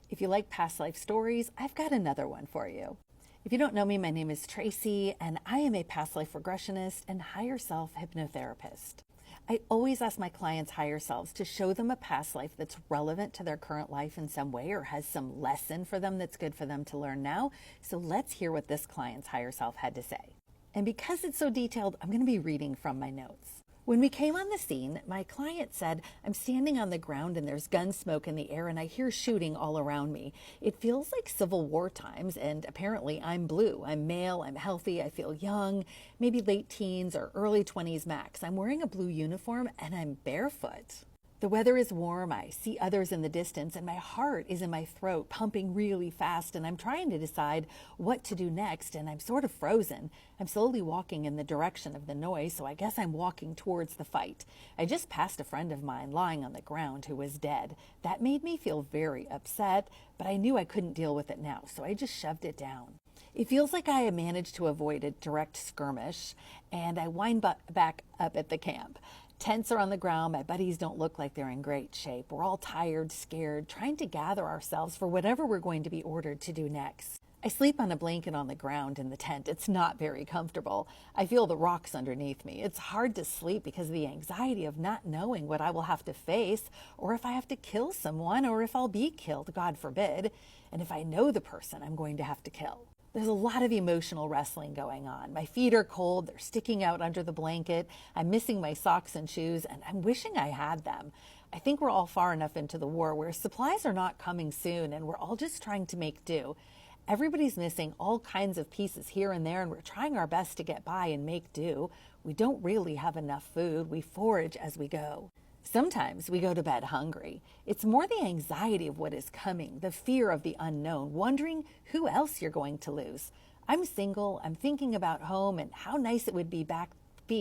If you like past life stories, I've got another one for you. If you don't know me, my name is Tracy, and I am a past life regressionist and higher self hypnotherapist. I always ask my clients' higher selves to show them a past life that's relevant to their current life in some way or has some lesson for them that's good for them to learn now. So let's hear what this client's higher self had to say. And because it's so detailed, I'm going to be reading from my notes. When we came on the scene, my client said, "I'm standing on the ground and there's gun smoke in the air and I hear shooting all around me. It feels like Civil War times, and apparently I'm blue. I'm male, I'm healthy, I feel young, maybe late teens or early 20s max. I'm wearing a blue uniform and I'm barefoot. The weather is warm, I see others in the distance, and my heart is in my throat, pumping really fast, and I'm trying to decide what to do next, and I'm sort of frozen. I'm slowly walking in the direction of the noise, so I guess I'm walking towards the fight. I just passed a friend of mine lying on the ground who was dead. That made me feel very upset, but I knew I couldn't deal with it now, so I just shoved it down. It feels like I managed to avoid a direct skirmish, and I wind back up at the camp. Tents are on the ground. My buddies don't look like they're in great shape. We're all tired, scared, trying to gather ourselves for whatever we're going to be ordered to do next. I sleep on a blanket on the ground in the tent. It's not very comfortable. I feel the rocks underneath me. It's hard to sleep because of the anxiety of not knowing what I will have to face, or if I have to kill someone, or if I'll be killed, God forbid, and if I know the person I'm going to have to kill. There's a lot of emotional wrestling going on. My feet are cold, they're sticking out under the blanket, I'm missing my socks and shoes, and I'm wishing I had them. I think we're all far enough into the war where supplies are not coming soon, and we're all just trying to make do. Everybody's missing all kinds of pieces here and there, and we're trying our best to get by and make do. We don't really have enough food. We forage as we go. Sometimes we go to bed hungry. It's more the anxiety of what is coming, the fear of the unknown, wondering who else you're going to lose. I'm single, I'm thinking about home and how nice it would be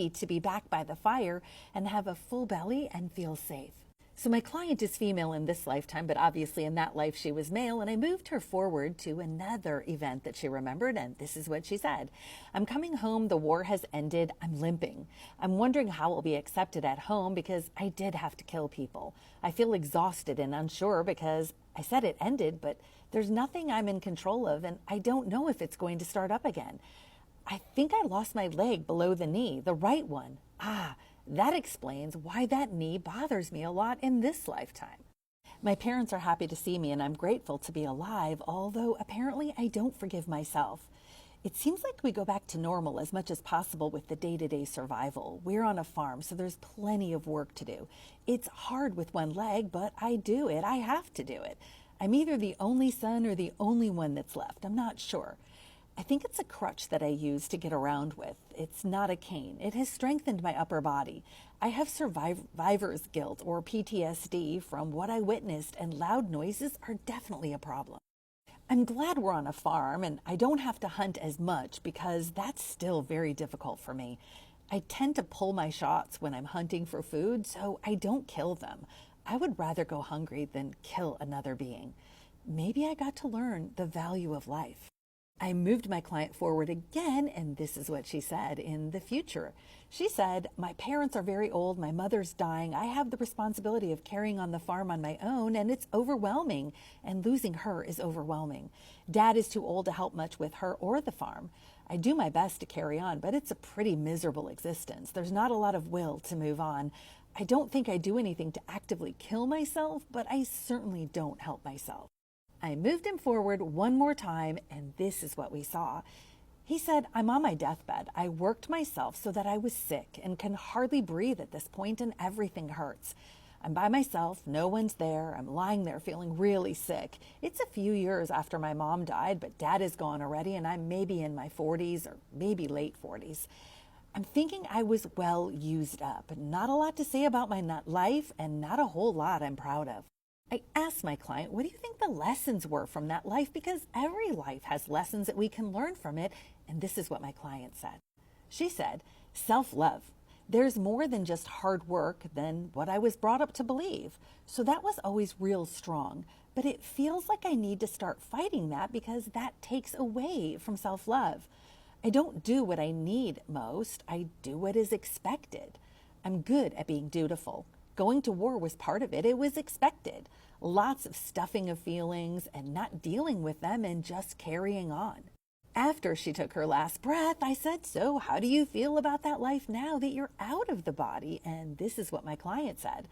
to be back by the fire and have a full belly and feel safe. So my client is female in this lifetime, but obviously in that life she was male, and I moved her forward to another event that she remembered, and this is what she said. "I'm coming home, the war has ended, I'm limping. I'm wondering how I'll be accepted at home because I did have to kill people. I feel exhausted and unsure because I said it ended, but there's nothing I'm in control of, and I don't know if it's going to start up again. I think I lost my leg below the knee, the right one. That explains why that knee bothers me a lot in this lifetime. My parents are happy to see me and I'm grateful to be alive, although apparently I don't forgive myself. It seems like we go back to normal as much as possible with the day-to-day survival. We're on a farm, so there's plenty of work to do. It's hard with one leg, but I do it. I have to do it. I'm either the only son or the only one that's left. I'm not sure. I think it's a crutch that I use to get around with. It's not a cane. It has strengthened my upper body. I have survivor's guilt or PTSD from what I witnessed, and loud noises are definitely a problem. I'm glad we're on a farm and I don't have to hunt as much because that's still very difficult for me. I tend to pull my shots when I'm hunting for food, so I don't kill them. I would rather go hungry than kill another being. Maybe I got to learn the value of life." I moved my client forward again, and this is what she said in the future. She said, "My parents are very old, my mother's dying, I have the responsibility of carrying on the farm on my own, and it's overwhelming, and losing her is overwhelming. Dad is too old to help much with her or the farm. I do my best to carry on, but it's a pretty miserable existence. There's not a lot of will to move on. I don't think I do anything to actively kill myself, but I certainly don't help myself." I moved him forward one more time, and this is what we saw. He said, "I'm on my deathbed. I worked myself so that I was sick and can hardly breathe at this point, and everything hurts. I'm by myself. No one's there. I'm lying there feeling really sick. It's a few years after my mom died, but Dad is gone already, and I'm maybe in my 40s or maybe late 40s. I'm thinking I was well used up. Not a lot to say about my life, and not a whole lot I'm proud of." I asked my client, "What do you think the lessons were from that life?" Because every life has lessons that we can learn from it. And this is what my client said. She said, "Self-love. There's more than just hard work than what I was brought up to believe. So that was always real strong. But it feels like I need to start fighting that because that takes away from self-love. I don't do what I need most. I do what is expected. I'm good at being dutiful. Going to war was part of it. It was expected. lots of stuffing of feelings and not dealing with them and just carrying on. After she took her last breath, I said, "So how do you feel about that life now that you're out of the body?" And this is what my client said.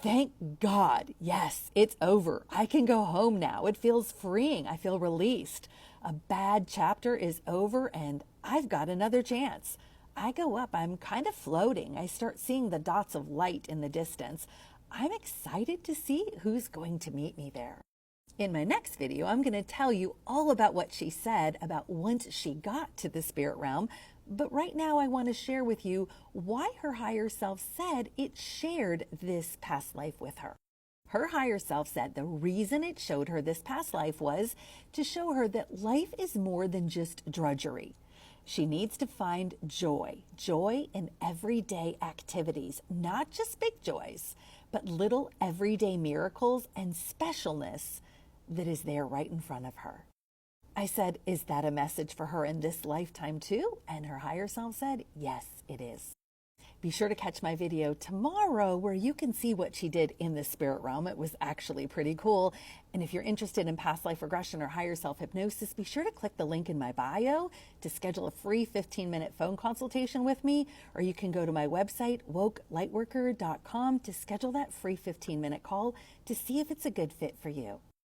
"Thank God. Yes, it's over. I can go home now. It feels freeing. I feel released. A bad chapter is over and I've got another chance." I go up. I'm kind of floating. I start seeing the dots of light in the distance. I'm excited to see who's going to meet me there. In my next video, I'm going to tell you all about what she said about once she got to the spirit realm. But right now, I want to share with you why her higher self said it shared this past life with her. Her higher self said the reason it showed her this past life was to show her that life is more than just drudgery. She needs to find joy in everyday activities, not just big joys, but little everyday miracles and specialness that is there right in front of her. I said, "Is that a message for her in this lifetime too?" And her higher self said, "Yes, it is." Be sure to catch my video tomorrow where you can see what she did in the spirit realm. It was actually pretty cool. And if you're interested in past life regression or higher self hypnosis, be sure to click the link in my bio to schedule a free 15-minute phone consultation with me, or you can go to my website, wokelightworker.com, to schedule that free 15-minute call to see if it's a good fit for you.